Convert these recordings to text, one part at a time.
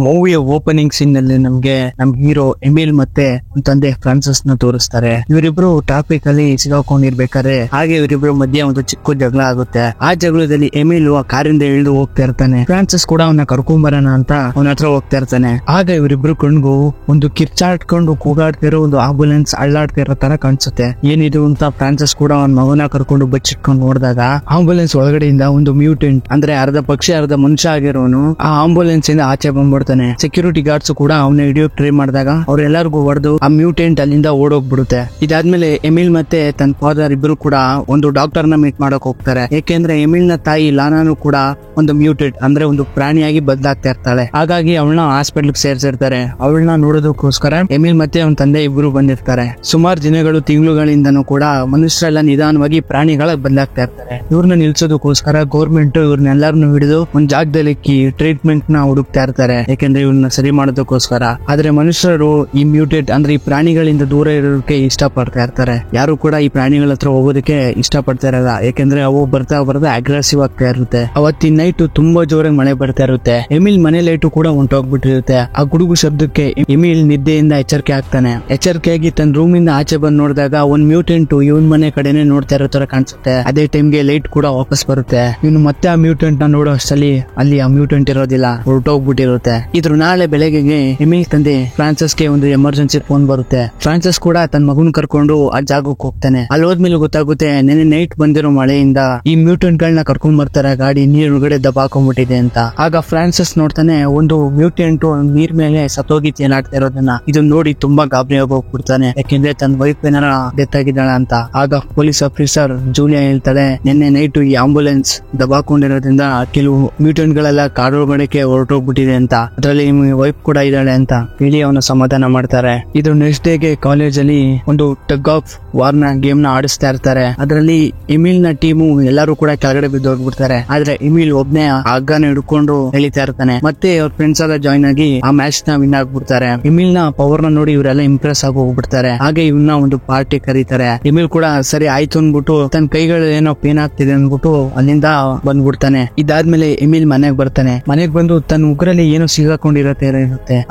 ಮೂವಿಯ opening scene ನಲ್ಲಿ ನಮ್ಗೆ ನಮ್ ಹೀರೋ ಎಮಿಲ್ ಮತ್ತೆ ತಂದೆ ಫ್ರಾನ್ಸಿಸ್ ನ ತೋರಿಸ್ತಾರೆ. ಇವರಿಬ್ರು ಟ್ರಾಫಿಕ್ ಅಲ್ಲಿ ಸಿಗಾಕೊಂಡಿರ್ಬೇಕಾದ್ರೆ ಹಾಗೆ ಇವರಿಬ್ರು ಮಧ್ಯೆ ಒಂದು ಚಿಕ್ಕ ಜಗಳ ಆಗುತ್ತೆ. ಆ ಜಗಳದಲ್ಲಿ ಎಮಿಲ್ ಆ ಕಾರಿಂದ ಇಳಿದು ಹೋಗ್ತಾ ಇರ್ತಾನೆ. ಫ್ರಾನ್ಸಿಸ್ ಕೂಡ ಅವನ್ನ ಕರ್ಕೊಂಬರೋಣ ಅಂತ ಅವನ ಹತ್ರ ಹೋಗ್ತಾ ಇರ್ತಾನೆ. ಆಗ ಇವರಿಬ್ರು ಕಣ್ಗೂ ಒಂದು ಕಿರ್ಚಾಡ್ಕೊಂಡು ಕೂಗಾಡ್ತಿರೋ ಒಂದು ಆಂಬುಲೆನ್ಸ್ ಅಳ್ಳಾಡ್ತಿರೋ ತರ ಕಾಣಿಸುತ್ತೆ. ಏನಿದು ಅಂತ ಫ್ರಾನ್ಸಿಸ್ ಕೂಡ ಅವನ ಮಗನ ಕರ್ಕೊಂಡು ಬಚ್ಚಿಟ್ಕೊಂಡು ನೋಡಿದಾಗ ಆಂಬುಲೆನ್ಸ್ ಒಳಗಡೆಯಿಂದ ಒಂದು ಮ್ಯೂಟೆಂಟ್ ಅಂದ್ರೆ ಅರ್ಧ ಪಕ್ಷಿ ಅರ್ಧ ಮನುಷ್ಯ ಆಗಿರೋನು ಆ ಆಂಬುಲೆನ್ಸ್ ಇಂದ ಆಚೆ ಬಂದ್ಬಿಡ್ತಾನೆ. ಸೆಕ್ಯೂರಿಟಿ ಗಾರ್ಡ್ಸ್ ಕೂಡ ಅವನ ಹಿಡಿಯೋಕ್ ಟ್ರೈ ಮಾಡಿದಾಗ ಅವ್ರೆಲ್ಲರಿಗೂ ಹೊಡೆದು ಆ ಮ್ಯೂಟೆಂಟ್ ಅಲ್ಲಿಂದ ಓಡೋಗ್ಬಿಡುತ್ತೆ. ಇದಾದ್ಮೇಲೆ ಎಮಿಲ್ ಮತ್ತೆ ತನ್ನ ಫಾದರ್ ಇಬ್ರು ಕೂಡ ಒಂದು ಡಾಕ್ಟರ್ ನ ಮೀಟ್ ಮಾಡಕ್ ಹೋಗ್ತಾರೆ. ಯಾಕೆಂದ್ರೆ ಎಮಿಲ್ ನ ತಾಯಿ ಲಾನಾನು ಕೂಡ ಒಂದು ಮ್ಯೂಟೆಂಟ್ ಅಂದ್ರೆ ಒಂದು ಪ್ರಾಣಿಯಾಗಿ ಬದಲಾಗ್ತಾ ಇರ್ತಾಳೆ. ಹಾಗಾಗಿ ಅವಳನ್ನ ಹಾಸ್ಪಿಟಲ್ ಸೇರ್ಸಿರ್ತಾರೆ. ಅವಳನ್ನ ನೋಡೋದಕ್ಕೋಸ್ಕರ ಎಮಿಲ್ ಮತ್ತೆ ಅವನ ತಂದೆ ಇಬ್ರು ಬಂದಿರ್ತಾರೆ. ಸುಮಾರು ದಿನಗಳು ತಿಂಗಳುಗಳಿಂದನೂ ಕೂಡ ಮನುಷ್ಯರೆಲ್ಲ ನಿಧಾನವಾಗಿ ಪ್ರಾಣಿಗಳ ಬದಲಾಗ್ತಾ ಇರ್ತಾರೆ. ಇವ್ರನ್ನ ನಿಲ್ಸೋದಕ್ಕೋಸ್ಕರ ಗೌರ್ಮೆಂಟ್ ಇವ್ರನ್ನೆಲ್ಲರನ್ನು ಹಿಡಿದು ಒಂದ್ ಜಾಗದಲ್ಲಿ ಟ್ರೀಟ್ಮೆಂಟ್ ನ ಹುಡುಕ್ತಾ ಇರ್ತಾರೆ. ಯಾಕೆಂದ್ರೆ ಇವ್ರನ್ನ ಸರಿ ಮಾಡೋದಕ್ಕೋಸ್ಕರ. ಆದ್ರೆ ಮನುಷ್ಯರು ಈ ಮ್ಯೂಟೆಂಟ್ ಅಂದ್ರೆ ಈ ಪ್ರಾಣಿಗಳಿಂದ ದೂರ ಇರೋದಕ್ಕೆ ಇಷ್ಟ ಪಡ್ತಾ ಇರ್ತಾರೆ. ಯಾರು ಕೂಡ ಈ ಪ್ರಾಣಿಗಳ ಹತ್ರ ಹೋಗೋದಕ್ಕೆ ಇಷ್ಟ ಪಡ್ತಾ ಇರಲ್ಲ. ಯಾಕೆಂದ್ರೆ ಅವು ಬರ್ತಾ ಅಗ್ರೆಸಿವ್ ಆಗ್ತಾ ಇರುತ್ತೆ. ಅವತ್ತಿನ ನೈಟ್ ತುಂಬಾ ಜೋರಾಗಿ ಮಳೆ ಬರ್ತಾ ಇರುತ್ತೆ. ಎಮಿಲ್ ಮನೆ ಲೈಟು ಕೂಡ ಹೊಂಟೋಗ್ಬಿಟ್ಟಿರುತ್ತೆ. ಆ ಗುಡುಗು ಶಬ್ದಕ್ಕೆ ಎಮಿಲ್ ನಿದ್ದೆಯಿಂದ ಎಚ್ಚರಿಕೆ ಆಗ್ತಾನೆ. ಎಚ್ಚರಿಕೆಯಾಗಿ ತನ್ನ ರೂಮ್ ಇಂದ ಆಚೆ ಬಂದು ನೋಡಿದಾಗ ಒಂದ್ ಮ್ಯೂಟೆಂಟ್ ಇವನ್ ಮನೆ ಕಡೆನೆ ನೋಡ್ತಾ ಇರೋ ತರ ಕಾಣಿಸುತ್ತೆ. ಅದೇ ಟೈಮ್ಗೆ ಲೈಟ್ ಕೂಡ ವಾಪಸ್ ಬರುತ್ತೆ. ಇವನು ಮತ್ತೆ ಆ ಮ್ಯೂಟೆಂಟ್ ನ ನೋಡೋ ಅಷ್ಟಲ್ಲಿ ಅಲ್ಲಿ ಆ ಮ್ಯೂಟೆಂಟ್ ಇರೋದಿಲ್ಲ, ಹೊರಟೋಗ್ಬಿಟ್ಟಿರುತ್ತೆ. ಇದ್ರ ನಾಳೆ ಬೆಳಗ್ಗೆಗೆ ಎಮಿಲ್ ತಂದೆ ಫ್ರಾನ್ಸಿಸ್ಗೆ ಒಂದು ಎಮರ್ಜೆನ್ಸಿ ಫೋನ್ ಬರುತ್ತೆ. ಫ್ರಾನ್ಸಿಸ್ ಕೂಡ ತನ್ನ ಮಗನ್ ಕರ್ಕೊಂಡು ಆ ಜಾಗಕ್ಕೆ ಹೋಗ್ತಾನೆ. ಅಲ್ಲಿ ಹೋದ್ಮೇಲೆ ಗೊತ್ತಾಗುತ್ತೆ ನೆನ್ನೆ ನೈಟ್ ಬಂದಿರೋ ಮಳೆಯಿಂದ ಈ ಮ್ಯೂಟೆಂಟ್ ಗಳನ್ನ ಕರ್ಕೊಂಡ್ ಬರ್ತಾರೆ, ಗಾಡಿ ನೀರೊಳಗಡೆ ದಬಾಕೊಂಡ್ಬಿಟ್ಟಿದೆ ಅಂತ. ಆಗ ಫ್ರಾನ್ಸಿಸ್ ನೋಡ್ತಾನೆ ಒಂದು ಮ್ಯೂಟೆಂಟ್ ನೀರ್ ಮೇಲೆ ಸತ್ತೋಗಿ ತೇಲಾಡ್ತಾ ಇರೋದನ್ನ. ಇದನ್ನ ನೋಡಿ ತುಂಬಾ ಗಾಬರಿ ಹೋಗ್ಬಿಡ್ತಾನೆ. ಯಾಕೆಂದ್ರೆ ತನ್ನ ವೈಫ್ ಏನಾರ ಡೆತ್ ಆಗಿದ್ದಾಳ ಅಂತ. ಆಗ ಪೊಲೀಸ್ ಆಫೀಸರ್ ಜೂಲಿಯಾ ಹೇಳ್ತಾಳೆ ನಿನ್ನೆ ನೈಟ್ ಈ ಆಂಬುಲೆನ್ಸ್ ದಬಾಕೊಂಡಿರೋದ್ರಿಂದ ಕೆಲವು ಮ್ಯೂಟೆಂಟ್ ಗಳೆಲ್ಲ ಕಾಡೊಳಗಡೆಗೆ ಹೊರಟೋಗ್ಬಿಟ್ಟಿದೆ ಅಂತ, ಅದರಲ್ಲಿ ವೈಫ್ ಕೂಡ ಇದ್ದಾಳೆ ಅಂತ ಹೇಳಿ ಅವನ ಸಮಾಧಾನ ಮಾಡ್ತಾರೆ. ಇದು ನೆಕ್ಸ್ಟ್ ಡೇಗೆ ಕಾಲೇಜ್ ಅಲ್ಲಿ ಒಂದು ಟಗ್ ಆಫ್ ವಾರ್ ನ ಗೇಮ್ ನ ಆಡಿಸ್ತಾ ಇರ್ತಾರೆ. ಅದರಲ್ಲಿ ಎಮಿಲ್ ನ ಟೀಮು ಎಲ್ಲರೂ ಕೂಡ ಕೆಳಗಡೆ ಬಿದ್ದೋಗ್ಬಿಡ್ತಾರೆ. ಆದ್ರೆ ಎಮಿಲ್ ಒಬ್ನೇ ಹಗ್ಗನ ಹಿಡ್ಕೊಂಡು ಎಳಿತಾ ಇರ್ತಾನೆ. ಮತ್ತೆ ಅವ್ರ ಫ್ರೆಂಡ್ಸ್ ಎಲ್ಲ ಜಾಯ್ನ್ ಆಗಿ ಆ ಮ್ಯಾಚ್ ನ ವಿನ್ ಆಗ್ಬಿಡ್ತಾರೆ. ಎಮಿಲ್ ನ ಪವರ್ ನ ನೋಡಿ ಇವರೆಲ್ಲ ಇಂಪ್ರೆಸ್ ಆಗಿ ಹೋಗ್ಬಿಡ್ತಾರೆ. ಹಾಗೆ ಇವನ್ನ ಒಂದು ಪಾರ್ಟಿ ಕರೀತಾರೆ. ಎಮಿಲ್ ಕೂಡ ಸರಿ ಆಯ್ತು ಅಂದ್ಬಿಟ್ಟು ತನ್ನ ಕೈಗಳು ಏನೋ ಪೇನ್ ಆಗ್ತಿದೆ ಅಂದ್ಬಿಟ್ಟು ಅಲ್ಲಿಂದ ಬಂದ್ಬಿಡ್ತಾನೆ. ಇದಾದ್ಮೇಲೆ ಎಮಿಲ್ ಮನೆಗ್ ಬರ್ತಾನೆ. ಮನೆಗ್ ಬಂದು ತನ್ನ ಉಗ್ರಲ್ಲಿ ಏನೋ ಸಿಗಾಕೊಂಡಿರುತ್ತೆ.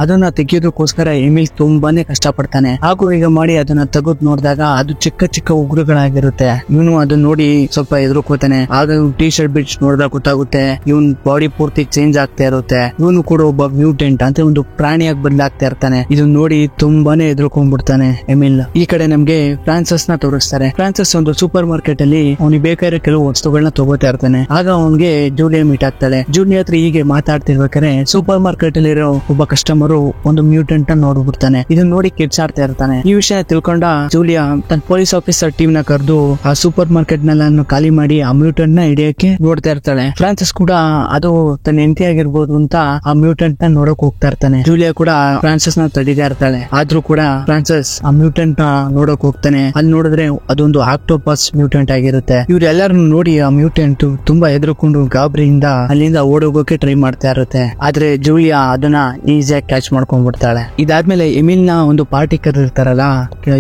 ಅದನ್ನ ತೆಗೆಯೋದಕ್ಕೋಸ್ಕರ ಎಮಿಲ್ ತುಂಬಾನೇ ಕಷ್ಟ ಪಡ್ತಾನೆ. ಹಾಗೂ ಈಗ ಮಾಡಿ ಅದನ್ನ ತೆಗೆದು ನೋಡಿದಾಗ ಅದು ಚಿಕ್ಕ ಚಿಕ್ಕ ಉಗುರುಗಳಾಗಿರುತ್ತೆ. ಇವನು ಅದನ್ನ ನೋಡಿ ಸ್ವಲ್ಪ ಎದುರುಕೋತಾನೆ. ಆಗ ಟಿ ಶರ್ಟ್ ಬಿಟ್ಸ್ ನೋಡಿದಾಗ ಗೊತ್ತಾಗುತ್ತೆ ಇವನ್ ಬಾಡಿ ಪೂರ್ತಿ ಚೇಂಜ್ ಆಗ್ತಾ ಇರುತ್ತೆ. ಇವನು ಕೂಡ ಒಬ್ಬ ಮ್ಯೂಟೆಂಟ್ ಅಂತ ಒಂದು ಪ್ರಾಣಿಯಾಗಿ ಬದಲಾಗ್ತಾ ಇರ್ತಾನೆ. ಇದನ್ನ ನೋಡಿ ತುಂಬಾನೇ ಎದುರುಕೊಂಡ್ಬಿಡ್ತಾನೆ ಎಮಿಲ್. ಈ ಕಡೆ ನಮ್ಗೆ ಫ್ರಾನ್ಸಿಸ್ ನ ತೋರಿಸ್ತಾರೆ. ಫ್ರಾನ್ಸಿಸ್ ಒಂದು ಸೂಪರ್ ಮಾರ್ಕೆಟ್ ಅಲ್ಲಿ ಅವನಿಗೆ ಬೇಕಾಗಿರೋ ಕೆಲವು ವಸ್ತುಗಳನ್ನ ತಗೋತಾ ಇರ್ತಾನೆ. ಆಗ ಅವನಿಗೆ ಜೂಲಿಯಾ ಮೀಟ್ ಆಗ್ತಾಳೆ. ಜೂಲಿಯಾ ಹತ್ರ ಹೀಗೆ ಮಾತಾಡ್ತಿರ್ಬೇಕಾದ್ರೆ ಸೂಪರ್ ಮಾರ್ಕೆಟ್ ಅಲ್ಲಿರೋ ಒಬ್ಬ ಕಸ್ಟಮರ್ ಒಂದು ಮ್ಯೂಟೆಂಟ್ ನ ನೋಡ್ಬಿಡ್ತಾನೆ. ಇದನ್ನ ನೋಡಿ ಕಿರ್ಚಾಡ್ತಾ ಇರ್ತಾನೆ. ಈ ವಿಷಯ ತಿಳ್ಕೊಂಡ ಜೂಲಿಯಾ ತನ್ನ ಪೊಲೀಸ್ ಆಫೀಸರ್ ಟೀಮ್ ನ ಕರೆದು ಆ ಸೂಪರ್ ಮಾರ್ಕೆಟ್ ನೆಲ್ಲ ಖಾಲಿ ಮಾಡಿ ಆ ಮ್ಯೂಟೆಂಟ್ ನ ಹಿಡಿಯಕ್ಕೆ ನೋಡ್ತಾ ಇರ್ತಾಳೆ. ಫ್ರಾನ್ಸಿಸ್ ಕೂಡ ಅದು ತನ್ನ ಹೆಂಡತಿ ಆಗಿರ್ಬೋದು ಅಂತ ಆ ಮ್ಯೂಟೆಂಟ್ ನ ನೋಡಕ್ ಹೋಗ್ತಾ ಇರ್ತಾನೆ. ಜೂಲಿಯಾ ಕೂಡ ಫ್ರಾನ್ಸಿಸ್ ನ ತಡಿತಾ ಇರ್ತಾಳೆ. ಆದ್ರೂ ಕೂಡ ಫ್ರಾನ್ಸಿಸ್ ಆ ಮ್ಯೂಟೆಂಟ್ ನ ನೋಡಕ್ ಹೋಗ್ತಾನೆ. ಅಲ್ಲಿ ನೋಡಿದ್ರೆ ಅದೊಂದು ಆಕ್ಟೋಪಸ್ ಮ್ಯೂಟೆಂಟ್ ಆಗಿರುತ್ತೆ. ಇವ್ರೆಲ್ಲರನ್ನು ನೋಡಿ ಆ ಮ್ಯೂಟೆಂಟ್ ತುಂಬಾ ಎದುರುಕೊಂಡು ಗಾಬರಿಯಿಂದ ಅಲ್ಲಿಂದ ಓಡೋಗೋಕೆ ಟ್ರೈ ಮಾಡ್ತಾ ಇರುತ್ತೆ. ಆದ್ರೆ ಜೂಲಿಯಾ ಅದನ್ನ ಈಸಿಯಾಗಿ ಕ್ಯಾಚ್ ಮಾಡ್ಕೊಂಡ್ಬಿಡ್ತಾಳೆ. ಇದಾದ್ಮೇಲೆ ಎಮಿಲ್ ನ ಒಂದು ಪಾರ್ಟಿ ಕರೆದಿರ್ತಾರಲ್ಲ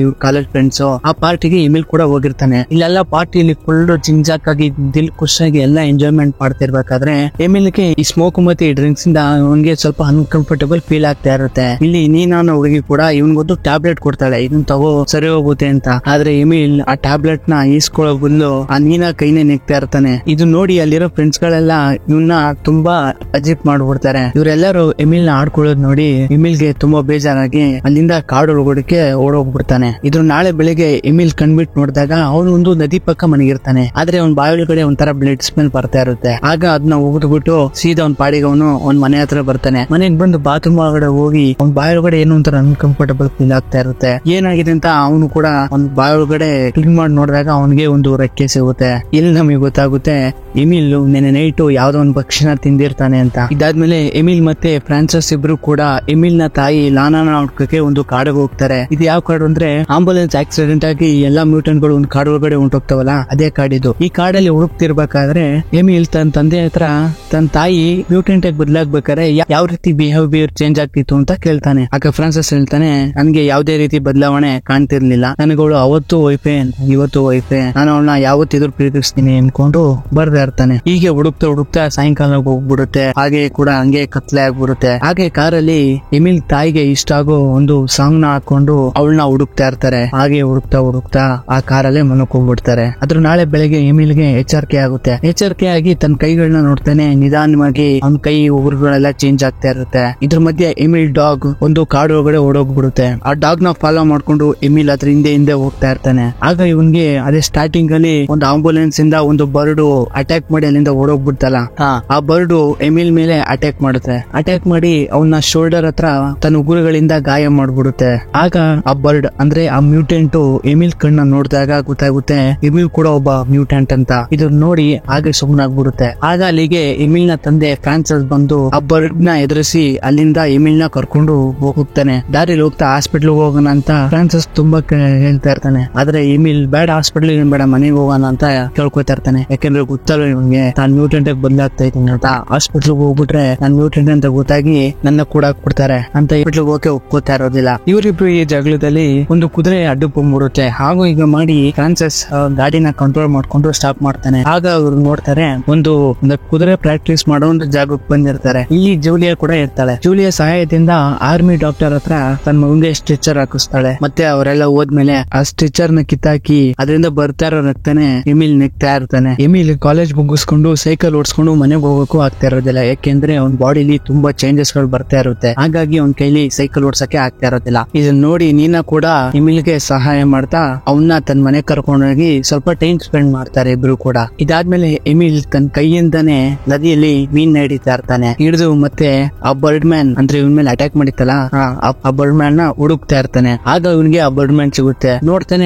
ಇವ್ರ ಕಾಲೇಜ್ ಫ್ರೆಂಡ್ಸ್, ಆ ಪಾರ್ಟಿಗೆ ಎಮಿಲ್ ಕೂಡ ಹೋಗಿರ್ತಾನೆ. ಇಲ್ಲೆಲ್ಲ ಪಾರ್ಟಿಲಿ ಫುಲ್ ಜಿಂಜಾಕ್ ಆಗಿ ದಿಲ್ ಖುಷಿಯಾಗಿ ಎಲ್ಲ ಎಂಜಾಯ್ಮೆಂಟ್ ಮಾಡ್ತಿರ್ಬೇಕಾದ್ರೆ ಎಮಿಲ್ಗೆ ಈ ಸ್ಮೋಕ್ ಮತ್ತೆ ಈ ಡ್ರಿಂಕ್ಸ್ ಇಂದ ಅವನಿಗೆ ಸ್ವಲ್ಪ ಅನ್ಕಂಫರ್ಟಬಲ್ ಫೀಲ್ ಆಗ್ತಾ ಇರುತ್ತೆ. ಇಲ್ಲಿ ನೀನಾನ ಹುಡುಗಿ ಕೂಡ ಇವನ್ಗೊಂದು ಟ್ಯಾಬ್ಲೆಟ್ ಕೊಡ್ತಾಳೆ, ಇದನ್ನ ತಗೋ ಸರಿ ಹೋಗುತ್ತೆ ಅಂತ. ಆದ್ರೆ ಎಮಿಲ್ ಆ ಟ್ಯಾಬ್ಲೆಟ್ ನ ಈಸ್ಕೊಳ್ಳೋ ಬದಲು ಆ ನೀನಾ ಕೈನೇ ನೆಕ್ತಾ ಇರ್ತಾನೆ. ಇದು ನೋಡಿ ಅಲ್ಲಿರೋ ಫ್ರೆಂಡ್ಸ್ ಗಳೆಲ್ಲ ಇವನ್ನ ತುಂಬಾ ಅಜಿಪ್ ಮಾಡ್ಬಿಡ್ತಾರೆ. ಇವರೆಲ್ಲರೂ ಎಮಿಲ್ ನ ಆಡ್ಕೊಳ್ಳೋದು ನೋಡಿ ಎಮಿಲ್ಗೆ ತುಂಬಾ ಬೇಜಾರಾಗಿ ಅಲ್ಲಿಂದ ಕಾಡೊಳಗಡೆ ಓಡೋಗ್ಬಿಡ್ತಾನೆ. ಇದ್ರ ನಾಳೆ ಬೆಳಿಗ್ಗೆ ಎಮಿಲ್ ಕಣ್ಬಿಟ್ಟು ನೋಡಿದಾಗ ಅವನು ಒಂದು ನದಿ ಪಕ್ಕ ಮನಗಿರ್ತಾನೆ. ಆದ್ರೆ ಅವ್ನ ಬಾಯೊಳಗಡೆ ಒಂಥರ ಬ್ಲಡ್ ಸ್ಮೆಲ್ ಬರ್ತಾ ಇರುತ್ತೆ. ಆಗ ಅದನ್ನ ಹೋಗ್ಬಿಟ್ಟು ಸೀದಾ ಅವ್ನ ಪಾಡಿಗೆ ಅವನ್ ಮನೆ ಹತ್ರ ಬರ್ತಾನೆ. ಮನೆಗೆ ಬಂದು ಬಾತ್ರೂಮ್ ಒಳಗಡೆ ಹೋಗಿ ಅವ್ನ ಬಾಯೊಳಗಡೆ ಏನೋ ಒಂಥರ ಅನ್ಕಂಫರ್ಟಬಲ್ ಫೀಲ್ ಆಗ್ತಾ ಇರುತ್ತೆ. ಏನಾಗಿದೆ ಅಂತ ಅವನು ಕೂಡ ಅವ್ನ ಬಾಯೊಳಗಡೆ ಕ್ಲೀನ್ ಮಾಡಿ ನೋಡಿದಾಗ ಅವನಿಗೆ ಒಂದು ರೆಕ್ಕೆ ಸಿಗುತ್ತೆ. ಇಲ್ಲಿ ನಮಗೆ ಗೊತ್ತಾಗುತ್ತೆ ಎಮಿಲ್ ನೆನೆ ನೈಟು ಯಾವ್ದೋ ಒಂದು ಭಕ್ಷಣ ತಿಂದಿರ್ತಾನೆ ಅಂತ. ಇದಾದ್ಮೇಲೆ ಎಮಿಲ್ ಮತ್ತೆ ಫ್ರಾನ್ಸಿಸ್ ಇಬ್ರು ಕೂಡ ಎಮಿಲ್ ನ ತಾಯಿ ಲಾನಾನ ಹುಡ್ಕಕ್ಕೆ ಒಂದು ಕಾಡಿಗೆ ಹೋಗ್ತಾರೆ. ಇದು ಯಾವ ಕಾಡು ಅಂದ್ರೆ ಆಂಬುಲೆನ್ಸ್ ಆಕ್ಸಿಡೆಂಟ್ ಆಗಿ ಎಲ್ಲಾ ಮ್ಯೂಟೆಂಟ್ ಗಳು ಒಂದು ಕಾಡು ಒಳಗಡೆ ಹೊಂಟೋಗ್ತಾವಲ್ಲ ಅದೇ ಕಾಡಿದು. ಈ ಕಾಡಲ್ಲಿ ಹುಡುಕ್ತಿರ್ಬೇಕಾದ್ರೆ ಎಮಿಲ್ ತನ್ನ ತಂದೆ ಹತ್ರ ತನ್ನ ತಾಯಿ ಮ್ಯೂಟೆಂಟ್ ಆಗಿ ಬದಲಾಗ್ಬೇಕಾದ್ರೆ ಯಾವ ರೀತಿ ಬಿಹೇವಿಯರ್ ಚೇಂಜ್ ಆಗ್ತಿತ್ತು ಅಂತ ಕೇಳ್ತಾನೆ. ಆಗ ಫ್ರಾನ್ಸಿಸ್ ಹೇಳ್ತಾನೆ ನನ್ಗೆ ಯಾವ್ದೇ ರೀತಿ ಬದಲಾವಣೆ ಕಾಣ್ತಿರ್ಲಿಲ್ಲ. ನನಗಳು ಅವತ್ತು ವೈಫೆ ಇವತ್ತು ವೈಫೆ, ನಾನು ಅವಳನ್ನ ಯಾವತ್ತಿದ್ರು ಪ್ರೀತಿಸ್ತೀನಿ ಅನ್ಕೊಂಡು ಬರ್ತಾ ಇರ್ತಾನೆ. ಹೀಗೆ ಹುಡುಕ್ತಾ ಸಾಯಂಕಾಲ ಹೋಗ್ಬಿಡುತ್ತೆ. ಹಾಗೆ ಕೂಡ ಹಂಗೆ ಕತ್ಲೆ ಆಗ್ಬಿಡುತ್ತೆ. ಹಾಗೆ ಕಾರಲ್ಲಿ ಎಮಿಲ್ ತಾಯಿಗೆ ಇಷ್ಟ ಆಗೋ ಒಂದು ಸಾಂಗ್ ನ ಹಾಕೊಂಡು ಅವಳನ್ನ ಹುಡುಕ್ತಾ ಇರ್ತಾರೆ. ಹಾಗೆ ಹುಡುಕ್ತಾ ಆ ಕಾರಲ್ಲೇ ಮಲ್ಕೊಂಡ್ಬಿಡ್ತಾರೆ. ಅದ್ರ ನಾಳೆ ಬೆಳಗ್ಗೆ ಎಮಿಲ್ಗೆ ಎಚ್ಚರಿಕೆ ಆಗುತ್ತೆ. ಎಚ್ಚರಿಕೆ ಆಗಿ ತನ್ನ ಕೈಗಳನ್ನ ನೋಡ್ತಾನೆ. ನಿಧಾನವಾಗಿ ಅವ್ನ ಕೈ ಉಗುರುಗಳೆಲ್ಲ ಚೇಂಜ್ ಆಗ್ತಾ ಇರುತ್ತೆ. ಇದ್ರ ಮಧ್ಯೆ ಎಮಿಲ್ ಡಾಗ್ ಒಂದು ಕಾಡು ಒಳಗಡೆ ಓಡೋಗ್ಬಿಡುತ್ತೆ. ಆ ಡಾಗ್ ನ ಫಾಲೋ ಮಾಡ್ಕೊಂಡು ಎಮಿಲ್ ಅದ್ರ ಹಿಂದೆ ಹೋಗ್ತಾ ಇರ್ತಾನೆ. ಆಗ ಇವನ್ಗೆ ಅದೇ ಸ್ಟಾರ್ಟಿಂಗ್ ಅಲ್ಲಿ ಒಂದು ಆಂಬುಲೆನ್ಸ್ ಇಂದ ಒಂದು ಬರ್ಡ್ ಅಟ್ಯಾಕ್ ಮಾಡಿ ಅಲ್ಲಿಂದ ಓಡೋಗ್ಬಿಡ್ತಲ್ಲ, ಆ ಬರ್ಡ್ ಎಮಿಲ್ ಮೇಲೆ ಅಟ್ಯಾಕ್ ಮಾಡುತ್ತೆ. ಅಟ್ಯಾಕ್ ಮಾಡಿ ಅವನ ಶೋಲ್ಡರ್ ಹತ್ರ ತನ್ನ ಉಗುರುಗಳಿಂದ ಗಾಯ ಮಾಡ್ಬಿಡುತ್ತೆ. ಆಗ ಆ ಬರ್ಡ್ ಅಂದ್ರೆ ಆ ಮ್ಯೂಟೆಂಟ್ ಎಮಿಲ್ ಕಣ್ಣ ನೋಡಿದಾಗ ಗೊತ್ತಾಗುತ್ತೆ ಎಮಿಲ್ ಕೂಡ ಒಬ್ಬ ಮ್ಯೂಟೆಂಟ್ ಅಂತ. ಇದನ್ನ ನೋಡಿ ಹಾಗೆ ಸುಮ್ಮನಾಗ್ಬಿಡುತ್ತೆ. ಆಗ ಅಲ್ಲಿಗೆ ಎಮಿಲ್ ನ ತಂದೆ ಫ್ರಾನ್ಸಿಸ್ ಬಂದು ಆ ಬರ್ಡ್ ನ ಎದುರಿಸಿ ಅಲ್ಲಿಂದ ಎಮಿಲ್ ನ ಕರ್ಕೊಂಡು ಹೋಗ್ತಾನೆ. ದಾರಿಲಿ ಹೋಗ್ತಾ ಹಾಸ್ಪಿಟ್ಲ್ ಹೋಗೋಣ ಅಂತ ಫ್ರಾನ್ಸಿಸ್ ತುಂಬಾ ಹೇಳ್ತಾ ಇರ್ತಾನೆ. ಆದ್ರೆ ಎಮಿಲ್ ಬೇಡ, ಹಾಸ್ಪಿಟ್ಲ್ ಬೇಡ, ಮನೆಗೆ ಹೋಗೋಣ ಅಂತ ಕೇಳ್ಕೊತಾ ಇರ್ತಾನೆ. ಯಾಕಂದ್ರೆ ಗೊತ್ತಲ್ಲ ಇವನ್ಗೆ ತಾನು ಮ್ಯೂಟೆಂಟ್ ಬದಲಾಗ್ತಾ ಇದ್ದೀನಿ ಅಂತ. ಹಾಸ್ಪಿಟ್ಲ್ ಹೋಗ್ಬಿಟ್ರೆ ನಾನು ಮ್ಯೂಟೆಂಟ್ ಅಂತ ಗೊತ್ತಾಗಿ ನನ್ನ ಕೂಡ ಹಾಕ್ಬಿಡ್ತಾರೆ ಅಂತ ಹಾಸ್ಪಿಟ್ಲ್ ಹೋಗಕ್ಕೆ ಒಪ್ಕೋತಾ ಇರೋದಿಲ್ಲ. ಇವರಿಬ್ರು ಈ ಜಗಳದಲ್ಲಿ ಒಂದು ಕುದುರೆ ಅಡ್ಡು ಬಂದ್ಬಿಡುತ್ತೆ. ಹಾಗೂ ಈಗ ಮಾಡಿ ಫ್ರಾನ್ಸಿಸ್ ಗಾಡಿನ ಕಂಟ್ರೋಲ್ ಮಾಡ್ಕೊಂಡು ಸ್ಟಾಪ್ ಮಾಡ್ತಾನೆ. ಆಗ ಅವ್ರು ನೋಡ್ತಾರೆ ಒಂದು ಕುದುರೆ ಪ್ರಾಕ್ಟೀಸ್ ಮಾಡೋ ಒಂದು ಜಾಗಕ್ಕೆ ಬಂದಿರ್ತಾರೆ. ಇಲ್ಲಿ ಜೂಲಿಯಾ ಕೂಡ ಇರ್ತಾಳೆ. ಜೂಲಿಯಾ ಸಹಾಯದಿಂದ ಆರ್ಮಿ ಡಾಕ್ಟರ್ ಹತ್ರ ತನ್ನ ಮಗುಗೆ ಸ್ಟಿಚರ್ ಹಾಕಿಸ್ತಾಳೆ. ಮತ್ತೆ ಅವರೆಲ್ಲ ಹೋದ್ಮೇಲೆ ಆ ಸ್ಟಿಚರ್ ನ ಕಿತ್ತಾಕಿ ಅದರಿಂದ ಬರ್ತಾ ಇರೋ ರಕ್ತನೇ ಎಮಿಲ್ ನೆಕ್ತಾ ಇರ್ತಾನೆ. ಎಮಿಲ್ ಕಾಲೇಜ್ ಮುಗಿಸ್ಕೊಂಡು ಸೈಕಲ್ ಓಡಿಸ್ಕೊಂಡು ಮನೆಗೆ ಹೋಗೋಕು ಆಗ್ತಾ ಇರೋದಿಲ್ಲ. ಯಾಕೆಂದ್ರೆ ಅವ್ನ ಬಾಡಿಲಿ ತುಂಬಾ ಚೇಂಜಸ್ ಗಳು ಬರ್ತಾ ಇರುತ್ತೆ. ಹಾಗಾಗಿ ಅವ್ನ ಕೈಲಿ ಸೈಕಲ್ ಓಡ್ಸಕ್ಕೆ ಆಗ್ತಾ ಇರೋದಿಲ್ಲ. ಇದನ್ನ ನೋಡಿ ನೀನಾ ಕೂಡ ಎಮಿಲ್ಗೆ ಸಹಾಯ ಮಾಡ್ತಾ ಅವನ್ನ ತನ್ನ ಮನೆ ಕರ್ಕೊಂಡೋಗಿ ಸ್ವಲ್ಪ ಟೈಮ್ ಸ್ಪೆಂಡ್ ಮಾಡ್ತಾರೆ ಇಬ್ರು ಕೂಡ. ಇದಾದ್ಮೇಲೆ ಎಮಿಲ್ ತನ್ನ ಕೈಯಿಂದಾನೆ ನದಿಯಲ್ಲಿ ಮೀನ್ ಹಿಡಿತಾ ಇರ್ತಾನೆ. ಹಿಡಿದು ಮತ್ತೆ ಆ ಬರ್ಡ್ ಮ್ಯಾನ್ ಅಂದ್ರೆ ಇವನ್ ಮೇಲೆ ಅಟ್ಯಾಕ್ ಮಾಡಿತ್ತಲ್ಲ ಆ ಬರ್ಡ್ ಮ್ಯಾನ್ ನ ಹುಡುಕ್ತಾ ಇರ್ತಾನೆ. ಆಗ ಇವನ್ಗೆ ಆ ಬರ್ಡ್ ಮ್ಯಾನ್ ಸಿಗುತ್ತೆ. ನೋಡ್ತಾನೆ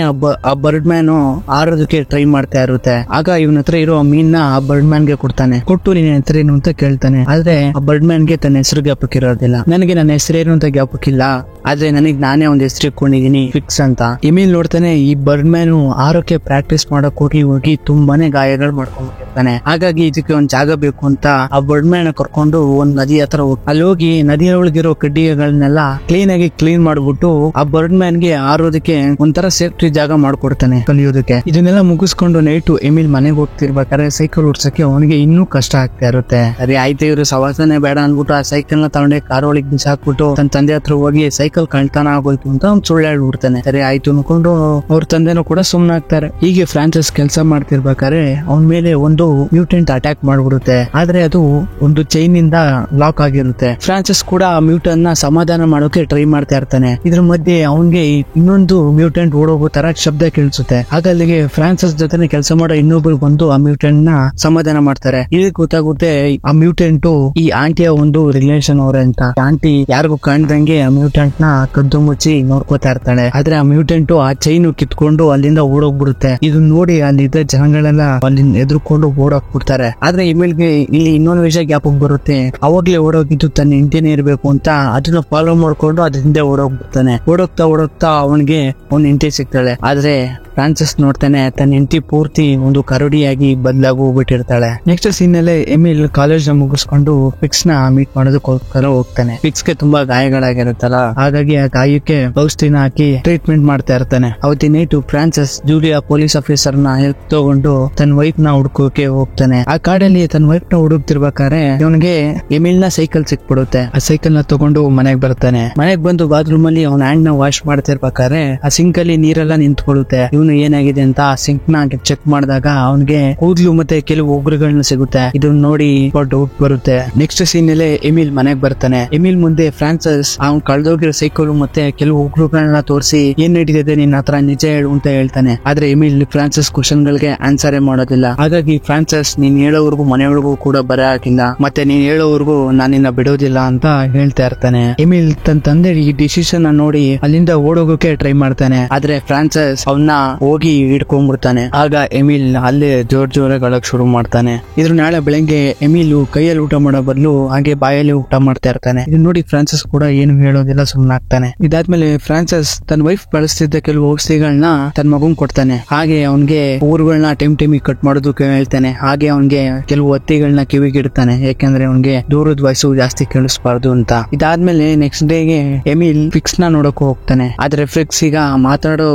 ಆ ಬರ್ಡ್ ಮ್ಯಾನ್ ಆರೋದಕ್ಕೆ ಟ್ರೈ ಮಾಡ್ತಾ ಇರುತ್ತೆ. ಆಗ ಇವನ ಹತ್ರ ಇರೋ ಮೀನ್ ನ ಆ ಬರ್ಡ್ ಮ್ಯಾನ್ ಗೆ ಕೊಡ್ತಾನೆ. ಕೊಟ್ಟು ನಿನ್ನ ಹೆಸರು ಏನು ಅಂತ ಕೇಳ್ತಾನೆ. ಆದ್ರೆ ಆ ಬರ್ಡ್ ಮ್ಯಾನ್ ಗೆ ತನ್ನ ಹೆಸರು ಜ್ಞಾಪಕ ಇರೋದಿಲ್ಲ. ನನಗೆ ನನ್ನ ಹೆಸರೇನು ಅಂತ ಜ್ಞಾಪಕ ಇಲ್ಲ, ಆದ್ರೆ ನನಗೆ ನಾನೇ ಒಂದ್ ಹೆಸರು ಇಟ್ಕೊಂಡಿದೀನಿ, ಫಿಕ್ಸ್ ಅಂತ. ಎಮಿಲ್ ನೋಡ್ತಾನೆ ಈ ಬರ್ಡ್ ಮ್ಯಾನ್ ಆರೋಗ್ಯ ಪ್ರಾಕ್ಟೀಸ್ ಮಾಡಕ್ ಹೋಗಿ ತುಂಬಾನೇ ಗಾಯಗಳು ಮಾಡ್ಕೊಂಡ್ಬಿಟ್ಟಿರ್ತಾನೆ. ಹಾಗಾಗಿ ಇದಕ್ಕೆ ಒಂದ್ ಜಾಗ ಬೇಕು ಅಂತ ಆ ಬರ್ಡ್ ಮ್ಯಾನ್ ಕರ್ಕೊಂಡು ಒಂದ್ ನದಿ ಹತ್ರ ಅಲ್ಲಿ ಹೋಗಿ ನದಿಯ ಒಳಗಿರೋ ಕಡ್ಡಿಗಳನ್ನೆಲ್ಲ ಕ್ಲೀನ್ ಆಗಿ ಕ್ಲೀನ್ ಮಾಡ್ಬಿಟ್ಟು ಆ ಬರ್ಡ್ ಮ್ಯಾನ್ ಗೆ ಆರೋದಕ್ಕೆ ಒಂಥರ ಸೇಫ್ಟಿ ಜಾಗ ಮಾಡ್ಕೊಡ್ತಾನೆ ಕಲಿಯೋದಕ್ಕೆ. ಇದನ್ನೆಲ್ಲ ಮುಗಿಸ್ಕೊಂಡು ನೈಟು ಎಮಿಲ್ ಮನೆಗೆ ಹೋಗ್ತಿರ್ಬೇಕಾದ್ರೆ ಸೈಕಲ್ ಓಡ್ಸಕ್ಕೆ ಅವನಿಗೆ ಇನ್ನೂ ಕಷ್ಟ ಆಗ್ತಾ ಇರುತ್ತೆ. ಸರಿ ಆಯ್ತು, ಇವ್ರು ಸವಾಸನೆ ಬೇಡ ಅನ್ಬಿಟ್ಟು ಆ ಸೈಕಲ್ ನ ತಗೊಂಡೆ ಕಾರ್ ಒಳಗೆ ಬಿಸಾಕ್ಬಿಟ್ಟು ತನ್ನ ತಂದೆ ಹತ್ರ ಹೋಗಿ ಸೈಕಲ್ ಕಳ್ತನ ಆಗೋಯ್ತು ಅಂತ ಅವ್ನು ಸುಳ್ಳಾಡ್ಬಿಡ್ತಾನೆ. ಸರಿ ಆಯ್ತು ಅನ್ಕೊಂಡು ಅವ್ರ ತಂದೆನೂ ಕೂಡ ಸುಮ್ನಾಗ್ತಾರೆ. ಹೀಗೆ ಫ್ರಾನ್ಸಿಸ್ ಕೆಲಸ ಮಾಡ್ತಿರ್ಬೇಕಾದ್ರೆ ಅವನ ಮೇಲೆ ಒಂದು ಮ್ಯೂಟೆಂಟ್ ಅಟ್ಯಾಕ್ ಮಾಡ್ಬಿಡುತ್ತೆ. ಆದ್ರೆ ಅದು ಒಂದು ಚೈನ್ ಇಂದ ಲಾಕ್ ಆಗಿರುತ್ತೆ. ಫ್ರಾನ್ಸಿಸ್ ಕೂಡ ಆ ಮ್ಯೂಟೆಂಟ್ ನ ಸಮಾಧಾನ ಮಾಡೋಕೆ ಟ್ರೈ ಮಾಡ್ತಾ ಇರ್ತಾನೆ. ಇದ್ರ ಮಧ್ಯೆ ಅವನ್ಗೆ ಇನ್ನೊಂದು ಮ್ಯೂಟೆಂಟ್ ಓಡೋಗೋ ತರ ಶಬ್ದ ಕೇಳಿಸುತ್ತೆ. ಆಗ ಅಲ್ಲಿಗೆ ಫ್ರಾನ್ಸಿಸ್ ಜೊತೆ ಕೆಲಸ ಮಾಡೋ ಇನ್ನೊಬ್ರು ಬಂದು ಆ ಮ್ಯೂಟೆಂಟ್ ನ ಸಮಾಧಾನ ಮಾಡ್ತಾರೆ. ಇದಕ್ಕೆ ಗೊತ್ತಾಗುತ್ತೆ ಆ ಮ್ಯೂಟೆಂಟ್ ಈ ಆಂಟಿಯ ಒಂದು ರಿಲೇಷನ್ ಅವ್ರೆ ಅಂತ. ಆಂಟಿ ಯಾರಿಗೂ ಕಾಣ್ದಂಗೆ ಆ ಮ್ಯೂಟೆಂಟ್ ನ ಕದ್ದು ಮುಚ್ಚಿ ನೋಡ್ಕೋತಾ ಇರ್ತಾಳೆ. ಆದ್ರೆ ಆ ಮ್ಯೂಟೆಂಟ್ ಆ ಚೈನ್ ಕಿತ್ಕೊಂಡು ಅಲ್ಲಿಂದ ಓಡೋಗ್ಬಿಡುತ್ತೆ. ಇದನ್ನ ನೋಡಿ ಅಲ್ಲಿದ್ದ ಜನಗಳೆಲ್ಲ ಅಲ್ಲಿ ಎದುರ್ಕೊಂಡು ಓಡೋಗ್ಬಿಡ್ತಾರೆ. ಆದ್ರೆ ಎಮಿಲ್ಗೆ ಇಲ್ಲಿ ಇನ್ನೊಂದು ವಿಷಯ ಜ್ಞಾಪಕ ಬರುತ್ತೆ. ಅವಾಗ್ಲೇ ಓಡೋಗಿದ್ದು ತನ್ನ ಹೆಂಡತಿನೇ ಇರ್ಬೇಕು ಅಂತ ಅದನ್ನ ಫಾಲೋ ಮಾಡ್ಕೊಂಡು ಅದ್ರ ಹಿಂದೆ ಓಡೋಗ್ಬಿಡ್ತಾನೆ. ಓಡೋಗ್ತಾ ಅವನಿಗೆ ಅವ್ನ ಹೆಂಡತಿ ಸಿಗ್ತಾಳೆ. ಆದ್ರೆ ಫ್ರಾನ್ಸಿಸ್ ನೋಡ್ತಾನೆ ತನ್ನ ಹೆಂಡತಿ ಪೂರ್ತಿ ಒಂದು ಕರಡಿಯಾಗಿ ಬದಲಾಗಿ ಹೋಗ್ಬಿಟ್ಟಿರ್ತಾಳೆ. ನೆಕ್ಸ್ಟ್ ಸೀನ್ ಅಲ್ಲೇ ಎಮಿಲ್ ಕಾಲೇಜ್ ನ ಮುಗಿಸ್ಕೊಂಡು ಫಿಕ್ಸ್ ನ ಮೀಟ್ ಮಾಡೋದಕ್ಕೋಸ್ಕರ ಹೋಗ್ತಾನೆ. ಫಿಕ್ಸ್ ಗೆ ತುಂಬಾ ಗಾಯಗಳಾಗಿರುತ್ತಲ್ಲ, ಹಾಗಾಗಿ ಆ ಗಾಯಕ್ಕೆ ಔಷಧಿನ ಹಾಕಿ ಟ್ರೀಟ್ಮೆಂಟ್ ಮಾಡ್ತಾ ಇರ್ತಾನೆ. ಅವತ್ತಿನ night Francis Julia police officer ನ ಹೆಲ್ಪ್ ತಗೊಂಡು ತನ್ನ ವೈಫ್ ನ ಹುಡುಕೋಕೆ ಹೋಗ್ತಾನೆ. ಆ ಕಾಡಲ್ಲಿ ತನ್ನ ವೈಫ್ ನ ಹುಡುಕ್ತಿರ್ಬೇಕಾದ್ರೆ ಇವನಿಗೆ ಎಮಿಲ್ ನ ಸೈಕಲ್ ಸಿಕ್ಬಿಡುತ್ತೆ. ಆ ಸೈಕಲ್ ನ ತಗೊಂಡು ಮನೆಗ್ ಬರ್ತಾನೆ. ಮನೆಗ್ ಬಂದು ಬಾತ್ರೂಮ್ ಅಲ್ಲಿ ಅವನ ಹ್ಯಾಂಡ್ ನ ವಾಶ್ ಮಾಡ್ತಿರ್ಬೇಕಾದ್ರೆ ಆ ಸಿಂಕ್ ಅಲ್ಲಿ ನೀರೆಲ್ಲ ನಿಂತ್ಕೊಳ್ಳುತ್ತೆ. ಏನಾಗಿದೆ ಅಂತ ಸಿಂಕ್ ನ ಚೆಕ್ ಮಾಡಿದಾಗ ಅವನಿಗೆ ಕೂದಲು ಮತ್ತೆ ಕೆಲವು ಉಗುರುಗಳನ್ನ ಸಿಗುತ್ತೆ. ಇದನ್ನ ನೋಡಿ ಡೌಟ್ ಬರುತ್ತೆ. ನೆಕ್ಸ್ಟ್ ಸೀನ್ ಅಲ್ಲಿ ಎಮಿಲ್ ಮನೆಗ್ ಬರ್ತಾನೆ. ಎಮಿಲ್ ಮುಂದೆ ಫ್ರಾನ್ಸಿಸ್ ಅವ್ನ್ ಕಳ್ದೋಗಿರೋ ಸೈಕಲ್ ಮತ್ತೆ ಕೆಲವು ಉಗುರುಗಳನ್ನ ತೋರಿಸಿ ಏನ್ ನಡೀತಿದೆ ನಿನ್ನ ಹತ್ರ ನಿಜ ಹೇಳು ಅಂತ ಹೇಳ್ತಾನೆ. ಆದ್ರೆ ಎಮಿಲ್ ಫ್ರಾನ್ಸಿಸ್ ಕ್ವಶನ್ ಗಳಿಗೆ ಆನ್ಸರ್ ಮಾಡೋದಿಲ್ಲ. ಹಾಗಾಗಿ ಫ್ರಾನ್ಸಿಸ್ ನೀನ್ ಹೇಳೋವರೆಗೂ ಮನೆಯೊಳಗೂ ಕೂಡ ಬರ ಹಾಕಿಲ್ಲ, ಮತ್ತೆ ನೀನ್ ಹೇಳೋವರೆಗೂ ನಾನಿನ್ನ ಬಿಡೋದಿಲ್ಲ ಅಂತ ಹೇಳ್ತಾ ಇರ್ತಾನೆ. ಎಮಿಲ್ ತನ್ನ ತಂದೆ ಈ ಡಿಸಿಷನ್ ನೋಡಿ ಅಲ್ಲಿಂದ ಓಡೋಗೋಕೆ ಟ್ರೈ ಮಾಡ್ತಾನೆ. ಆದ್ರೆ ಫ್ರಾನ್ಸಿಸ್ ಅವನ್ನ ಹೋಗಿ ಹಿಡ್ಕೊಂಡ್ಬಿಡ್ತಾನೆ. ಆಗ ಎಮಿಲ್ ಅಲ್ಲೇ ಜೋರಾಗಿ ಅಳಕ್ ಶುರು ಮಾಡ್ತಾನೆ. ಇದ್ರ ನಾಳೆ ಬೆಳಗ್ಗೆ ಎಮಿಲ್ ಕೈಯಲ್ಲಿ ಊಟ ಮಾಡೋ ಬದಲು ಹಾಗೆ ಬಾಯಲ್ಲಿ ಊಟ ಮಾಡ್ತಾ ಇರ್ತಾನೆ. ಇದನ್ನ ನೋಡಿ ಫ್ರಾನ್ಸಿಸ್ ಕೂಡ ಏನು ಹೇಳೋದಿಲ್ಲ, ಸುಮ್ಮನಾಗ್ತಾನೆ. ಇದಾದ್ಮೇಲೆ ಫ್ರಾನ್ಸಿಸ್ ತನ್ನ ವೈಫ್ ಬಳಸ್ತಿದ್ದ ಕೆಲವು ಔಷಧಿಗಳನ್ನ ತನ್ನ ಮಗುನ್ ಕೊಡ್ತಾನೆ. ಹಾಗೆ ಅವನ್ಗೆ ಊರುಗಳನ್ನ ಟೈಮ್ ಕಟ್ ಮಾಡೋದಕ್ಕೆ ಹೇಳ್ತಾನೆ. ಹಾಗೆ ಅವನ್ಗೆ ಕೆಲವು ಹತ್ತಿಗಳನ್ನ ಕಿವಿಗೆ ಇಡ್ತಾನೆ, ಯಾಕಂದ್ರೆ ಅವನ್ಗೆ ದೂರದ ವಯಸ್ಸು ಜಾಸ್ತಿ ಕೇಳಿಸ್ಬಾರ್ದು ಅಂತ. ಇದಾದ್ಮೇಲೆ ನೆಕ್ಸ್ಟ್ ಡೇಗೆ ಎಮಿಲ್ ಫಿಕ್ಸ್ ನ ನೋಡಕ್ ಹೋಗ್ತಾನೆ. ಆದ್ರೆ ಫಿಕ್ಸ್ ಈಗ ಮಾತಾಡೋ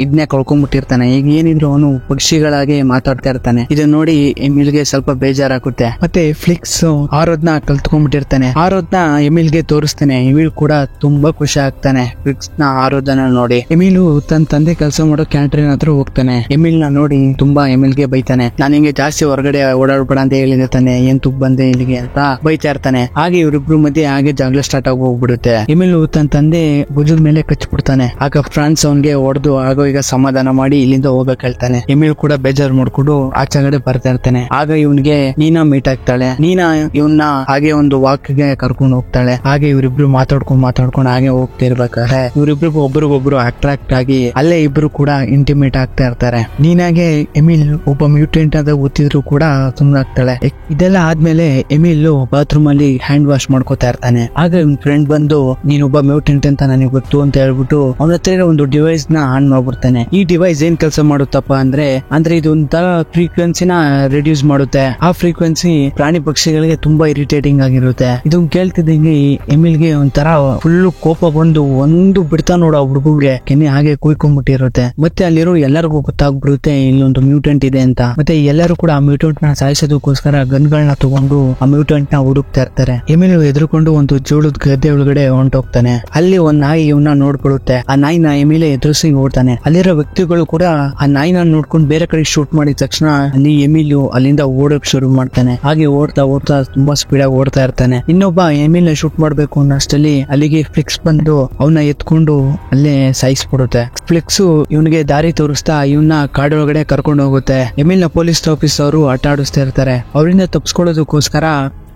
ಇದನ್ನೇ ಕಳ್ಕೊಂಡ್ಬಿಟ್ಟು ಕೂತಿರ್ತಾನೆ. ಈಗ ಏನಿದ್ರು ಅವನು ಪಕ್ಷಿಗಳಾಗಿ ಮಾತಾಡ್ತಾ ಇರ್ತಾನೆ. ಇದನ್ನ ನೋಡಿ ಎಮಿಲ್ಗೆ ಸ್ವಲ್ಪ ಬೇಜಾರಾಗುತ್ತೆ. ಮತ್ತೆ ಫ್ಲಿಕ್ಸ್ ಆರೋದ್ನ ಕಲ್ತ್ಕೊಂಡ್ಬಿಟ್ಟಿರ್ತಾನೆ. ಆರೋದ್ನ ಎಮಿಲ್ಗೆ ತೋರಿಸ್ತಾನೆ. ಎಮಿಲ್ ಕೂಡ ತುಂಬಾ ಖುಷಿ ಆಗ್ತಾನೆ ಫ್ಲಿಕ್ಸ್ ನ ಆರೋದನ್ನ ನೋಡಿ. ಎಮಿಲು ತನ್ನ ತಂದೆ ಕೆಲಸ ಮಾಡೋ ಕ್ಯಾಂಟ್ರಿನ್ ಹತ್ರ ಹೋಗ್ತಾನೆ. ಎಮಿಲ್ ನ ನೋಡಿ ತುಂಬಾ ಎಮಿಲ್ಗೆ ಬೈತಾನೆ. ನಾನು ಹಿಂಗೆ ಜಾಸ್ತಿ ಹೊರಗಡೆ ಓಡಾಡ್ಬೇಡ ಅಂತ ಹೇಳಿರ್ತಾನೆ, ಏನ್ ತುಕ್ ಬಂದೆ ಇಲ್ಲಿಗೆ ಅಂತ ಬೈತಾ ಇರ್ತಾನೆ. ಹಾಗೆ ಇವರಿಬ್ರು ಮಧ್ಯೆ ಹಾಗೆ ಜಗಳ ಸ್ಟಾರ್ಟ್ ಆಗಿ ಹೋಗ್ಬಿಡುತ್ತೆ. ಎಮಿಲು ತನ್ನ ತಂದೆ ಭುಜದ ಮೇಲೆ ಕಚ್ಬಿಡ್ತಾನೆ. ಆಗ ಫ್ರಾನ್ಸ್ ಅವನ್ಗೆ ಹೊಡೆದು ಆಗೋ ಈಗ ಸಮಾಧಾನ ಮಾಡಿ ಇಲ್ಲಿಂದ ಹೋಗಕ್ ಹೇಳ್ತಾನೆ. ಎಮಿಲ್ ಕೂಡ ಬೇಜಾರ್ ಮಾಡ್ಕೊಂಡು ಆಚೆಗಡೆ ಬರ್ತಾ ಇರ್ತಾನೆ. ಆಗ ಇವನ್ಗೆ ನೀನಾ ಮೀಟ್ ಆಗ್ತಾಳೆ. ನೀನಾ ಇವನ್ನ ಹಾಗೆ ಒಂದು ವಾಕ್ಗೆ ಕರ್ಕೊಂಡು ಹೋಗ್ತಾಳೆ. ಹಾಗೆ ಇವರಿಬ್ರು ಮಾತಾಡ್ಕೊಂಡು ಹಾಗೆ ಹೋಗ್ತಾ ಇರ್ಬೇಕಾದ್ರೆ ಇವರಿಬ್ರಿಗೂ ಒಬ್ರಿಗೊಬ್ರು ಅಟ್ರಾಕ್ಟ್ ಆಗಿ ಅಲ್ಲೇ ಇಬ್ರು ಕೂಡ ಇಂಟಿಮೇಟ್ ಆಗ್ತಾ ಇರ್ತಾರೆ. ನೀನಾಗೆ ಎಮಿಲ್ ಒಬ್ಬ ಮ್ಯೂಟೆಂಟ್ ಅಂತ ಗೊತ್ತಿದ್ರು ಕೂಡ ಸುಮ್ಮನಾಗ್ತಾಳೆ. ಇದೆಲ್ಲ ಆದ್ಮೇಲೆ ಎಮಿಲ್ ಬಾತ್ರೂಮ್ ಅಲ್ಲಿ ಹ್ಯಾಂಡ್ ವಾಶ್ ಮಾಡ್ಕೋತಾ ಇರ್ತಾನೆ. ಆಗ ಫ್ರೆಂಡ್ ಬಂದು ನೀನೊಬ್ಬ ಮ್ಯೂಟೆಂಟ್ ಅಂತ ನನಗೆ ಗೊತ್ತು ಅಂತ ಹೇಳ್ಬಿಟ್ಟು ಅವನ ಹತ್ರ ಒಂದು ಡಿವೈಸ್ ನ ಆನ್ ಮಾಡ್ಬಿಡ್ತಾನೆ. ಈ ಡಿವೈಸ್ ಏನ್ ಕೆಲಸ ಮಾಡುತ್ತಪ್ಪ ಅಂದ್ರೆ ಇದು ಒಂಥರ ಫ್ರೀಕ್ವೆನ್ಸಿನ ರಿಡ್ಯೂಸ್ ಮಾಡುತ್ತೆ. ಆ ಫ್ರೀಕ್ವೆನ್ಸಿ ಪ್ರಾಣಿ ಪಕ್ಷಿಗಳಿಗೆ ತುಂಬಾ ಇರಿಟೇಟಿಂಗ್ ಆಗಿರುತ್ತೆ. ಇದನ್ನ ಕೇಳ್ತಿದ್ದಂಗೆ ಎಮಿಲ್ಗೆ ಒಂಥರ ಫುಲ್ ಕೋಪ ಬಂದು ಒಂದು ಬಿಡ್ತಾ ನೋಡ ಹುಡುಗಗೆ ಕೆನ್ನೆ ಹಾಗೆ ಕುಯ್ಕೊಂಡ್ಬಿಟ್ಟಿರುತ್ತೆ. ಮತ್ತೆ ಅಲ್ಲಿರೋ ಎಲ್ಲರಿಗೂ ಗೊತ್ತಾಗ್ಬಿಡುತ್ತೆ ಇಲ್ಲೊಂದು ಮ್ಯೂಟೆಂಟ್ ಇದೆ ಅಂತ. ಮತ್ತೆ ಎಲ್ಲರೂ ಕೂಡ ಆ ಮ್ಯೂಟೆಂಟ್ ನ ಸಾಯಿಸೋದಕ್ಕೋಸ್ಕರ ಗನ್ಗಳನ್ನ ತಗೊಂಡು ಆ ಮ್ಯೂಟೆಂಟ್ ನ ಹುಡುಕ್ತಾ ಇರ್ತಾರೆ. ಎಮಿಲ್ ಎದುರುಕೊಂಡು ಒಂದು ಜೋಳದ ಗದ್ದೆ ಒಳಗಡೆ ಹೊಂಟೋಗ್ತಾನೆ. ಅಲ್ಲಿ ಒಂದ್ ನಾಯಿ ಇವನ್ನ ನೋಡ್ಬಿಡುತ್ತೆ. ಆ ನಾಯಿನ ಎಮಿಲ್ ಎದುರಿಸಿ ಓಡ್ತಾನೆ. ಅಲ್ಲಿರೋ ವ್ಯಕ್ತಿಗಳು ಕೂಡ ಆ ನಾಯಿನ ನೋಡ್ಕೊಂಡು ಬೇರೆ ಕಡೆ ಶೂಟ್ ಮಾಡಿದ ತಕ್ಷಣ ಅಲ್ಲಿ ಎಮಿಲ್ ಅಲ್ಲಿಂದ ಓಡಕ್ ಶುರು ಮಾಡ್ತಾನೆ. ಹಾಗೆ ಓಡ್ತಾ ತುಂಬಾ ಸ್ಪೀಡ್ ಆಗಿ ಓಡ್ತಾ ಇರ್ತಾನೆ. ಇನ್ನೊಬ್ಬ ಎಮಿಲ್ ನ ಶೂಟ್ ಮಾಡ್ಬೇಕು ಅನ್ನೋಷ್ಟಲ್ಲಿ ಅಲ್ಲಿಗೆ ಫ್ಲಿಕ್ಸ್ ಬಂದು ಅವನ್ನ ಎತ್ಕೊಂಡು ಅಲ್ಲೇ ಸಾಯಿಸ್ಬಿಡುತ್ತೆ. ಫ್ಲಿಕ್ಸ್ ಇವನಿಗೆ ದಾರಿ ತೋರಿಸ್ತಾ ಇವನ್ನ ಕಾಡೊಳಗಡೆ ಕರ್ಕೊಂಡು ಹೋಗುತ್ತೆ. ಎಮಿಲ್ ನ ಪೊಲೀಸ್ ಆಫೀಸರ್ ಆಟ ಆಡಿಸ್ತಾ ಇರ್ತಾರೆ. ಅವರಿಂದ ತಪ್ಪಿಸ್ಕೊಳ್ಳೋದಕ್ಕೋಸ್ಕರ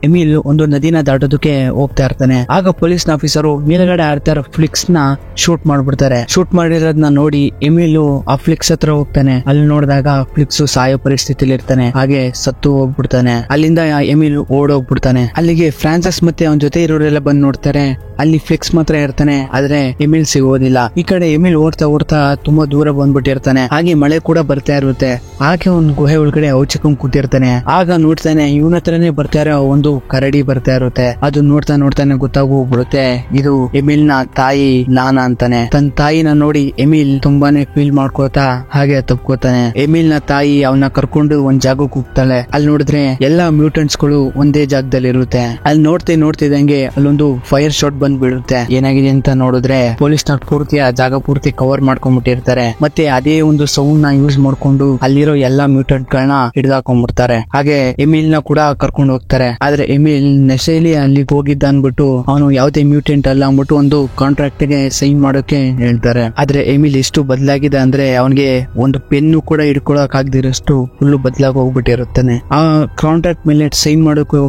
ಎಮಿಲ್ ಒಂದು ನದಿನ ದಾಟೋದಕ್ಕೆ ಹೋಗ್ತಾ ಇರ್ತಾನೆ. ಆಗ ಪೊಲೀಸ್ ಆಫೀಸರು ಮೇಲ್ಗಡೆ ಆಡ್ತಾರ ಫ್ಲಿಕ್ಸ್ ನ ಶೂಟ್ ಮಾಡ್ಬಿಡ್ತಾರೆ. ಶೂಟ್ ಮಾಡಿರೋದನ್ನ ನೋಡಿ ಎಮಿಲ್ ಆ ಫ್ಲಿಕ್ಸ್ ಹತ್ರ ಹೋಗ್ತಾನೆ. ಅಲ್ಲಿ ನೋಡಿದಾಗ ಫ್ಲಿಕ್ಸ್ ಸಾಯೋ ಪರಿಸ್ಥಿತಿಲಿ ಇರ್ತಾನೆ. ಹಾಗೆ ಸತ್ತು ಹೋಗ್ಬಿಡ್ತಾನೆ. ಅಲ್ಲಿಂದ ಎಮಿಲ್ ಓಡೋಗ್ಬಿಡ್ತಾನೆ. ಅಲ್ಲಿಗೆ ಫ್ರಾನ್ಸಿಸ್ ಮತ್ತೆ ಅವನ ಜೊತೆ ಇರೋರೆಲ್ಲ ಬಂದ್ ನೋಡ್ತಾರೆ. ಅಲ್ಲಿ ಫ್ಲಿಕ್ಸ್ ಮಾತ್ರ ಇರ್ತಾನೆ. ಆದ್ರೆ ಎಮಿಲ್ ಸಿಗೋದಿಲ್ಲ. ಈ ಕಡೆ ಎಮಿಲ್ ಓಡ್ತಾ ತುಂಬಾ ದೂರ ಬಂದ್ಬಿಟ್ಟಿರ್ತಾನೆ. ಹಾಗೆ ಮಳೆ ಕೂಡ ಬರ್ತಾ ಇರುತ್ತೆ. ಹಾಗೆ ಒಂದು ಗುಹೆ ಒಳಗಡೆ ಔಚಿಕೊಂಡ್ ಕೂತಿರ್ತಾನೆ. ಆಗ ನೋಡ್ತಾನೆ ಇವನ ಹತ್ರನೇ ಬರ್ತಾರೆ ಒಂದು ಕರಡಿ ಬರ್ತಾ ಇರುತ್ತೆ. ಅದು ನೋಡ್ತಾನೆ ಗೊತ್ತಾಗೋಗ್ಬಿಡುತ್ತೆ ಇದು ಎಮಿಲ್ ನ ತಾಯಿ ನಾನಾ ಅಂತಾನೆ. ತನ್ನ ತಾಯಿನ ನೋಡಿ ಎಮಿಲ್ ತುಂಬಾನೇ ಫೀಲ್ ಮಾಡ್ಕೋತಾ ಹಾಗೆ ತಪ್ಕೋತಾನೆ. ಎಮಿಲ್ ನ ತಾಯಿ ಅವನ್ನ ಕರ್ಕೊಂಡು ಒಂದ್ ಜಾಗಕ್ಕೆ ಹೋಗ್ತಾಳೆ. ಅಲ್ಲಿ ನೋಡಿದ್ರೆ ಎಲ್ಲಾ ಮ್ಯೂಟೆಂಟ್ಸ್ ಗಳು ಒಂದೇ ಜಾಗದಲ್ಲಿ ಇರುತ್ತೆ. ಅಲ್ಲಿ ನೋಡ್ತಿದ್ದಂಗೆ ಅಲ್ಲೊಂದು ಫೈರ್ ಶಾಟ್ ಬಂದ್ ಬಿಡುತ್ತೆ. ಏನಾಗಿದೆ ಅಂತ ನೋಡಿದ್ರೆ ಪೊಲೀಸ್ ನ ಪೂರ್ತಿ ಆ ಜಾಗ ಪೂರ್ತಿ ಕವರ್ ಮಾಡ್ಕೊಂಡ್ಬಿಟ್ಟಿರ್ತಾರೆ. ಮತ್ತೆ ಅದೇ ಒಂದು ಸೌಂಡ್ ನ ಯೂಸ್ ಮಾಡ್ಕೊಂಡು ಅಲ್ಲಿರೋ ಎಲ್ಲಾ ಮ್ಯೂಟೆಂಟ್ ಗಳನ್ನ ಹಿಡಿದಾಕೊಂಡ್ಬಿಡ್ತಾರೆ. ಹಾಗೆ ಎಮಿಲ್ ನ ಕೂಡ ಕರ್ಕೊಂಡು ಹೋಗ್ತಾರೆ. ಆದ್ರೆ ಎಮಿಲ್ ನೆಶೆಲಿ ಅಲ್ಲಿಗೆ ಹೋಗಿದ್ದ ಅನ್ಬಿಟ್ಟು ಅವನು ಯಾವುದೇ ಮ್ಯೂಟೆಂಟ್ ಅಲ್ಲ ಅಂದ್ಬಿಟ್ಟು ಒಂದು ಕಾಂಟ್ರಾಕ್ಟ್ ಗೆ ಸೈನ್ ಮಾಡೋಕೆ ಹೇಳ್ತಾರೆ. ಆದ್ರೆ ಎಮಿಲ್ ಎಷ್ಟು ಬದಲಾಗಿದೆ ಅಂದ್ರೆ ಅವನಿಗೆ ಒಂದು ಪೆನ್ನು ಕೂಡ ಹಿಡ್ಕೊಳಕ್ ಆಗದಿರೋಷ್ಟು ಫುಲ್ ಬದಲಾಗಿ ಹೋಗ್ಬಿಟ್ಟಿರುತ್ತಾನೆ. ಆ ಕಾಂಟ್ರಾಕ್ಟ್ ಮೇಲೆ ಸೈನ್ ಮಾಡೋಕೆ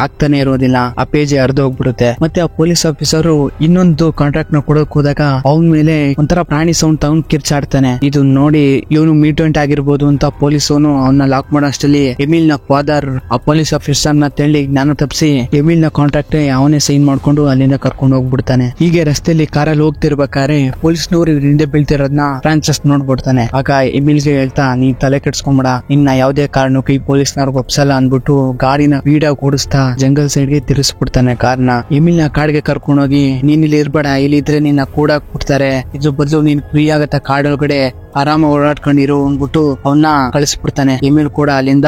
ಆಗ್ತಾನೆ ಇರೋದಿಲ್ಲ. ಆ ಪೇಜ್ ಅರ್ಧ ಹೋಗ್ಬಿಡುತ್ತೆ. ಮತ್ತೆ ಆ ಪೊಲೀಸ್ ಆಫೀಸರ್ ಇನ್ನೊಂದು ಕಾಂಟ್ರಾಕ್ಟ್ ನ ಕೊಡೋಕ್ ಹೋದಾಗ ಅವನ ಮೇಲೆ ಒಂಥರ ಪ್ರಾಣಿ ಸೌಂಡ್ ತಗೊಂಡ್ ಕಿರ್ಚಾಡ್ತಾನೆ. ಇದು ನೋಡಿ ಇವನು ಮ್ಯೂಟೆಂಟ್ ಆಗಿರ್ಬೋದು ಅಂತ ಪೊಲೀಸ್ ಅವನ್ನ ಲಾಕ್ ಮಾಡೋ ಅಷ್ಟರಲ್ಲಿ ಎಮಿಲ್ ನ ಫಾದರ್ ಆ ಪೊಲೀಸ್ ಆಫೀಸರ್ ನ ತೆಳ್ಳಿ ಜ್ಞಾನ ತಪ್ಪಿಸಿ ಎಮಿಲ್ ನ ಕಾಂಟ್ರಾಕ್ಟ್ ಅವನೇ ಸೈನ್ ಮಾಡ್ಕೊಂಡು ಅಲ್ಲಿಂದ ಕರ್ಕೊಂಡು ಹೋಗ್ಬಿಡ್ತಾನೆ. ಹೀಗೆ ರಸ್ತೆಯಲ್ಲಿ ಕಾರಲ್ಲಿ ಹೋಗ್ತಿರ್ಬೇಕಾದ್ರೆ ಪೊಲೀಸ್ನವರು ಹಿಂದೆ ಬೀಳ್ತಿರೋದನ್ನ ಫ್ರಾನ್ಸಿಸ್ ನೋಡ್ಬಿಡ್ತಾನೆ. ಆಗ ಎಮಿಲ್ಗೆ ಹೇಳ್ತಾ ನೀ ತಲೆ ಕೆಡ್ಸ್ಕೊಂಬೇಡ, ಇನ್ನ ಯಾವುದೇ ಕಾರಣಕ್ಕೂ ಈ ಪೊಲೀಸ್ನವ್ರಿಗೆ ಒಪ್ಸಲ್ಲ ಅನ್ಬಿಟ್ಟು ಗಾಡಿನ ಸ್ಪೀಡಾಗಿ ಓಡಿಸ್ತಾ ಜಂಗಲ್ ಸೈಡ್ ಗೆ ತಿರ್ಸ್ಬಿಡ್ತಾನೆ ಕಾರ್ನ. ಎಮಿಲ್ ನ ಕಾಡ್ಗೆ ಕರ್ಕೊಂಡೋಗಿ ನೀನ್ ಇಲ್ಲಿ ಇರ್ಬೇಡ, ಇಲ್ಲಿದ್ರೆ ನಿನ್ನ ಕೂಡ ಕೊಡ್ತಾರೆ, ಇದ್ರ ಬದಲು ನೀನ್ ಫ್ರೀ ಆಗತ್ತ ಕಾಡೊಳಗಡೆ ಆರಾಮ ಓಡಾಡ್ಕೊಂಡಿರು ಅಂದ್ಬಿಟ್ಟು ಅವನ್ನ ಕಳಿಸ್ಬಿಡ್ತಾನೆ. ಎಮಿಲ್ ಕೂಡ ಅಲ್ಲಿಂದ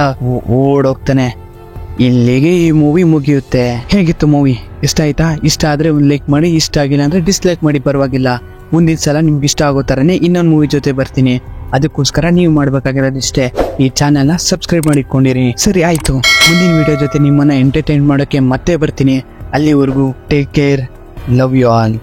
ಓಡೋಗ್ತಾನೆ. ಇಲ್ಲಿಗೆ ಈ ಮೂವಿ ಮುಗಿಯುತ್ತೆ. ಹೇಗಿತ್ತು ಮೂವಿ? ಇಷ್ಟ ಆಯ್ತಾ? ಇಷ್ಟ ಆದ್ರೆ ಒಂದು ಲೈಕ್ ಮಾಡಿ, ಇಷ್ಟ ಆಗಿಲ್ಲ ಅಂದ್ರೆ ಡಿಸ್ಲೈಕ್ ಮಾಡಿ, ಪರವಾಗಿಲ್ಲ. ಮುಂದಿನ ಸಲ ನಿಮ್ಗೆ ಇಷ್ಟ ಆಗೋ ತರನೇ ಇನ್ನೊಂದು ಮೂವಿ ಜೊತೆ ಬರ್ತೀನಿ. ಅದಕ್ಕೋಸ್ಕರ ನೀವು ಮಾಡ್ಬೇಕಾಗಿರೋದಿಷ್ಟೇ, ಈ ಚಾನೆಲ್ ನ ಸಬ್ಸ್ಕ್ರೈಬ್ ಮಾಡಿಕೊಂಡಿರಿ. ಸರಿ ಆಯ್ತು, ಮುಂದಿನ ವಿಡಿಯೋ ಜೊತೆ ನಿಮ್ಮನ್ನ ಎಂಟರ್ಟೈನ್ ಮಾಡೋಕೆ ಮತ್ತೆ ಬರ್ತೀನಿ. ಅಲ್ಲಿವರೆಗೂ take care, love you all.